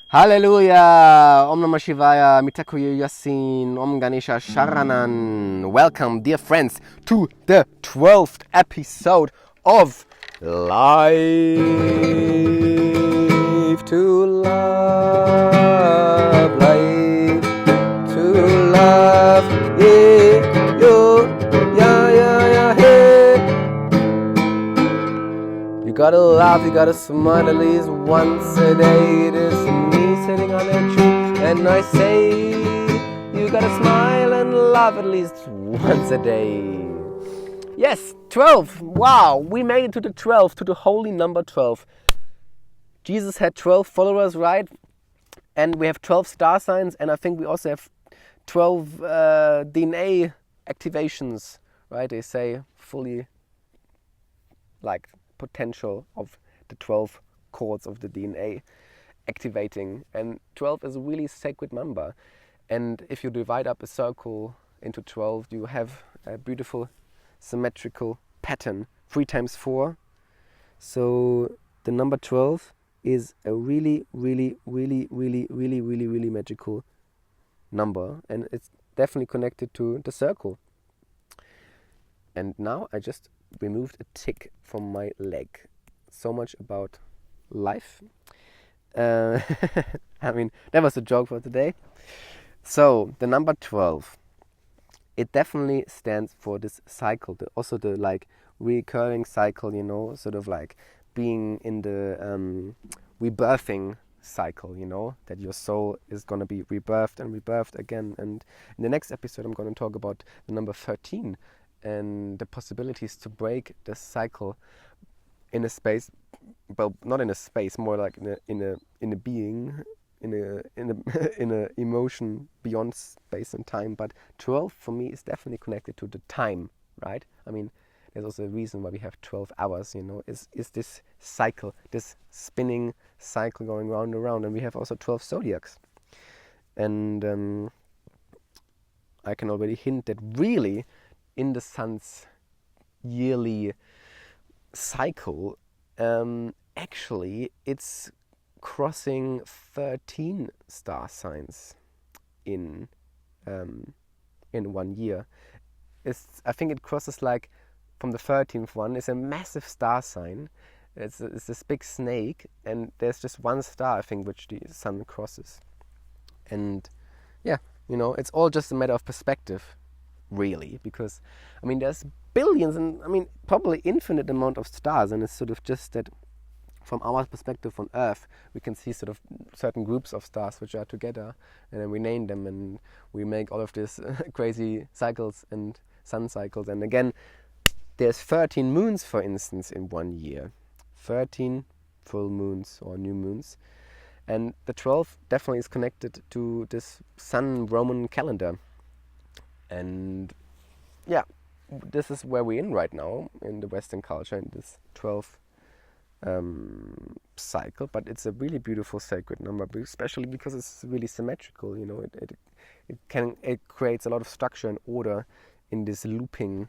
Hallelujah! Om Namah Shivaya, Mitakuya Yasin, Om Ganesha Sharanan. Welcome, dear friends, to the 12th episode of Life to Love. Life to Love. Yeah, yo, yeah, yeah, yeah, hey. You gotta laugh, you gotta smile at least once a day. It is me sitting on a tree, and I say, you gotta smile and laugh at least once a day. Yes, 12. Wow, we made it to the 12, to the holy number 12. Jesus had 12 followers, right? And we have 12 star signs, and I think we also have 12 DNA activations, right? They say fully, like, potential of the 12 chords of the DNA activating. And 12 is a really sacred number. And if you divide up a circle into 12, you have a beautiful symmetrical pattern. 3 times 4. So the number 12 is a really, really, really, really, really, really, really magical number. And it's definitely connected to the circle. And now I just removed a tick from my leg. So much about life. I mean, that was a joke for today. So, the number 12. It definitely stands for this cycle. Also the like recurring cycle, you know, sort of like being in the rebirthing cycle, you know, that your soul is going to be rebirthed and rebirthed again. And in the next episode I'm going to talk about the number 13 and the possibilities to break this cycle in a space, well, not in a space, more like in a being, in a emotion beyond space and time. But 12 for me is definitely connected to the time, right? I mean, there's also a reason why we have 12 hours, you know, is this cycle, this spinning cycle going round and round. And we have also 12 zodiacs. And I can already hint that really in the sun's yearly cycle, actually it's crossing 13 star signs in 1 year. I think it crosses, like, from the 13th one is a massive star sign. It's this big snake, and there's just one star, I think, which the sun crosses. And yeah, you know, it's all just a matter of perspective, really, because I mean there's billions and I mean probably infinite amount of stars, and it's sort of just that from our perspective on Earth we can see sort of certain groups of stars which are together, and then we name them and we make all of these crazy cycles and sun cycles. And again, there's 13 moons, for instance, in 1 year, 13 full moons or new moons. And the 12 definitely is connected to this Sun Roman calendar. And yeah, this is where we're in right now in the Western culture, in this 12 cycle. But it's a really beautiful sacred number, especially because it's really symmetrical. You know, it creates a lot of structure and order in this looping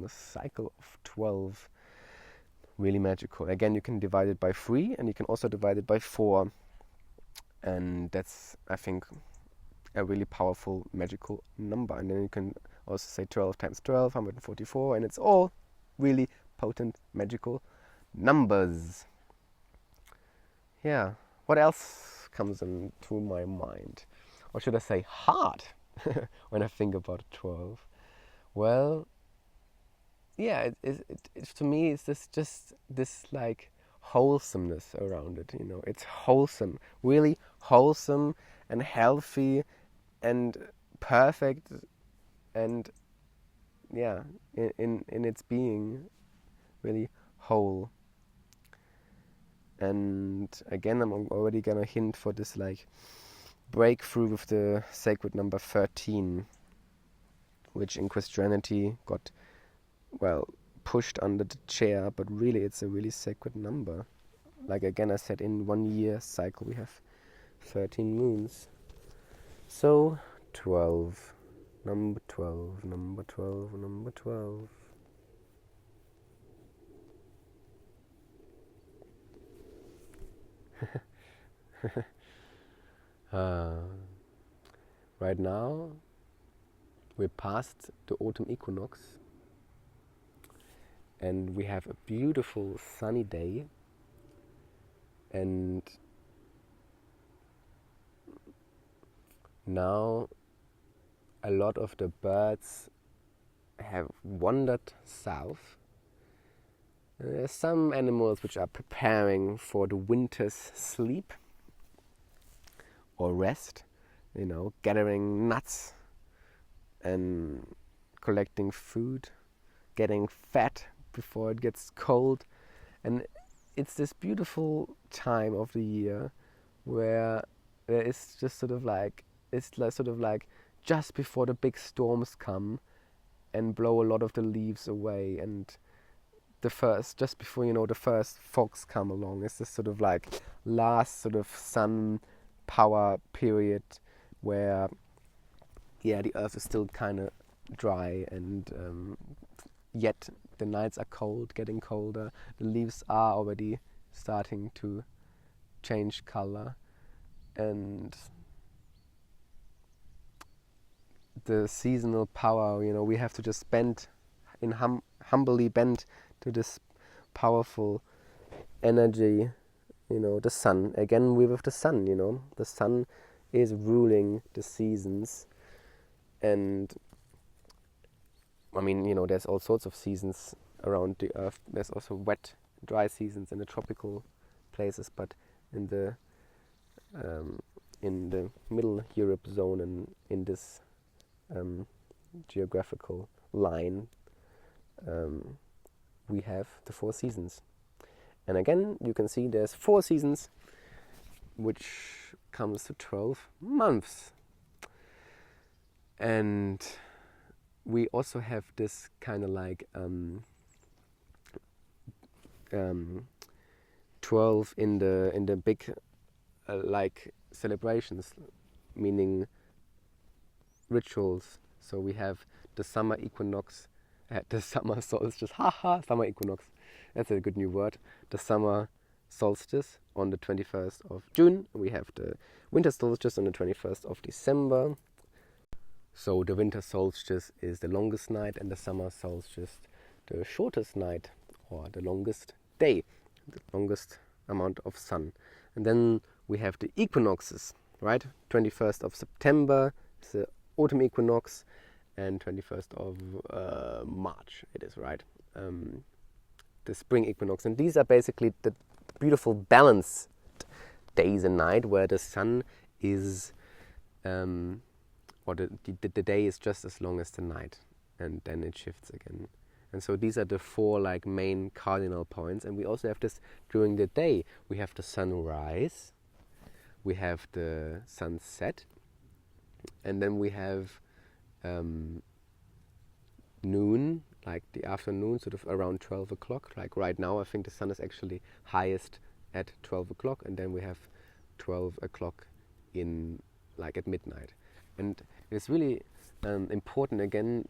cycle of 12. Really magical. Again, you can divide it by 3, and you can also divide it by 4, and that's, I think, a really powerful magical number. And then you can also say 12 times 12, 144, and it's all really potent magical numbers. Yeah, what else comes into my mind, or should I say heart, when I think about 12? Well, yeah, it to me it's just this like wholesomeness around it, you know. It's wholesome, really wholesome and healthy and perfect, and yeah, in its being, really whole. And again, I'm already gonna hint for this like breakthrough with the sacred number 13, which in Christianity got, well, pushed under the chair, but really it's a really sacred number. Like again, I said, in 1 year cycle we have 13 moons. So 12, number 12, number 12, number 12. Right now, we're past the autumn equinox, and we have a beautiful sunny day, and now a lot of the birds have wandered south. There's some animals which are preparing for the winter's sleep or rest, gathering nuts and collecting food, getting fat before it gets cold. And it's this beautiful time of the year where there is just sort of like just before the big storms come and blow a lot of the leaves away, and just before the first fogs come along, it's this sort of like last sort of sun power period where the earth is still kind of dry, and yet the nights are cold, getting colder. The leaves are already starting to change color, and the seasonal power, we have to just humbly bend to this powerful energy, the sun. Again, we're with the sun, the sun is ruling the seasons. And there's all sorts of seasons around the earth. There's also wet, dry seasons in the tropical places, but in the Middle Europe zone and in this geographical line, we have the 4 seasons. And again, you can see there's 4 seasons, which comes to 12 months. And we also have this kind of like 12 in the big like celebrations, meaning rituals. So we have the summer equinox, the summer solstice, summer equinox, that's a good new word. The summer solstice on the 21st of June. We have the winter solstice on the 21st of December. So the winter solstice is the longest night, and the summer solstice the shortest night, or the longest day, the longest amount of sun. And then we have the equinoxes, right? 21st of September is the autumn equinox, and 21st of March it is, right? The spring equinox. And these are basically the beautiful balanced days and night where the sun is or the day is just as long as the night, and then it shifts again. And so these are the 4 like main cardinal points. And we also have this during the day. We have the sunrise, we have the sunset, and then we have noon, like the afternoon, sort of around 12 o'clock. Like right now, I think the sun is actually highest at 12 o'clock, and then we have 12 o'clock at midnight. And it's really important, again,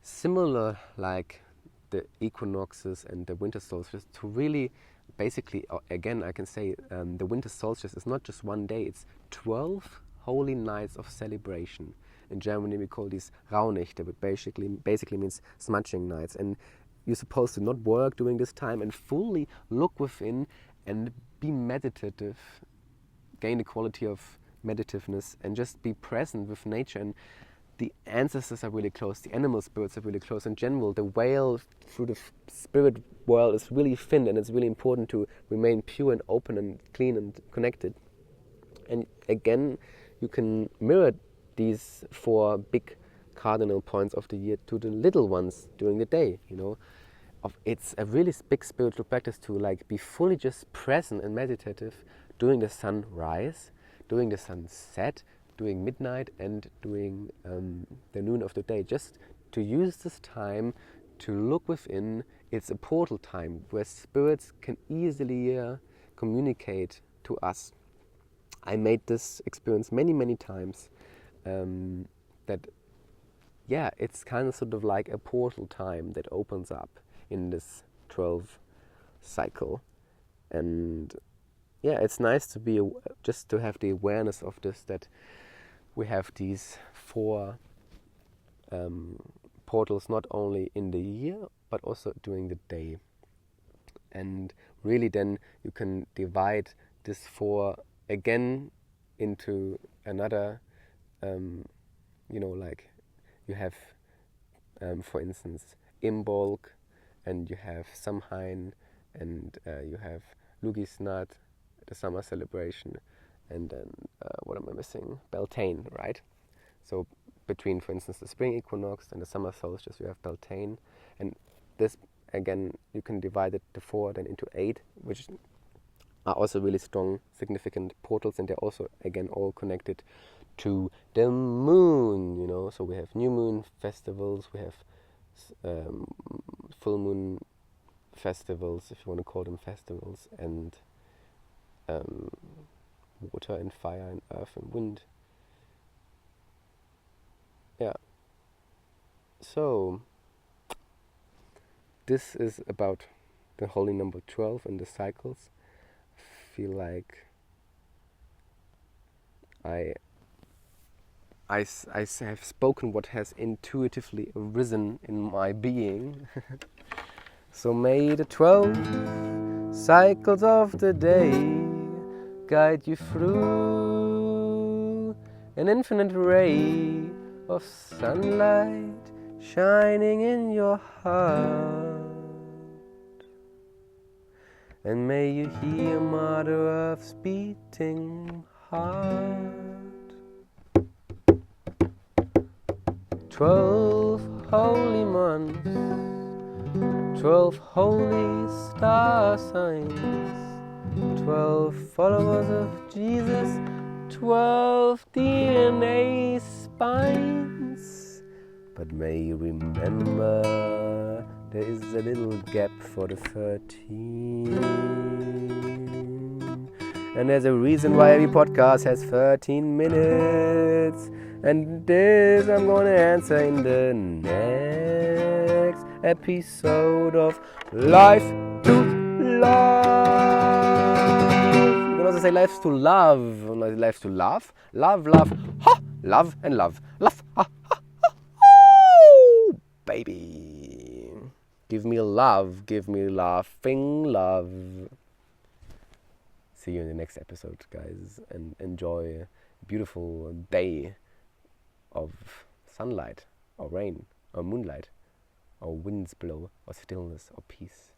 similar like the equinoxes and the winter solstice, to really basically, again, I can say the winter solstice is not just one day, it's 12 holy nights of celebration. In Germany we call these Rauhnächte, but basically means smudging nights. And you're supposed to not work during this time and fully look within and be meditative, gain the quality of meditativeness, and just be present with nature. And the ancestors are really close, the animal spirits are really close. In general, the veil through the spirit world is really thin, and it's really important to remain pure and open and clean and connected. And again, you can mirror these 4 big cardinal points of the year to the little ones during the day. It's a really big spiritual practice to like be fully just present and meditative during the sunrise, during the sunset, during midnight, and during the noon of the day. Just to use this time to look within. It's a portal time where spirits can easily communicate to us. I made this experience many times. It's kind of sort of like a portal time that opens up in this 12 cycle. And it's nice to be just to have the awareness of this, that we have these 4 portals not only in the year but also during the day. And really then you can divide this 4 again into another, like you have, for instance, Imbolc, and you have Samhain, and you have Lugisnath, the summer celebration, and then, what am I missing? Beltane, right? So between, for instance, the spring equinox and the summer solstice, you have Beltane, and this, again, you can divide it, the 4, then into 8, which are also really strong, significant portals, and they're also, again, all connected to the moon, So we have new moon festivals, we have full moon festivals, if you want to call them festivals, and water and fire and earth and wind. Yeah. So this is about the holy number 12 and the cycles. I feel like I have spoken what has intuitively arisen in my being. So may the 12 cycles of the day guide you through an infinite ray of sunlight shining in your heart. And may you hear Mother Earth's beating heart. 12 holy months, 12 holy star signs, 12 followers of Jesus, 12 DNA spines. But may you remember, there is a little gap for the 13. And there's a reason why every podcast has 13 minutes. And this I'm gonna answer in the next episode of Life to Love. You can also say Life to Love, not Life to Love. Love, ha, love and love. Love, ha, ha, ha, oh, baby. Give me love, give me laughing love. See you in the next episode, guys, and enjoy a beautiful day of sunlight, or rain, or moonlight, or winds blow, or stillness, or peace.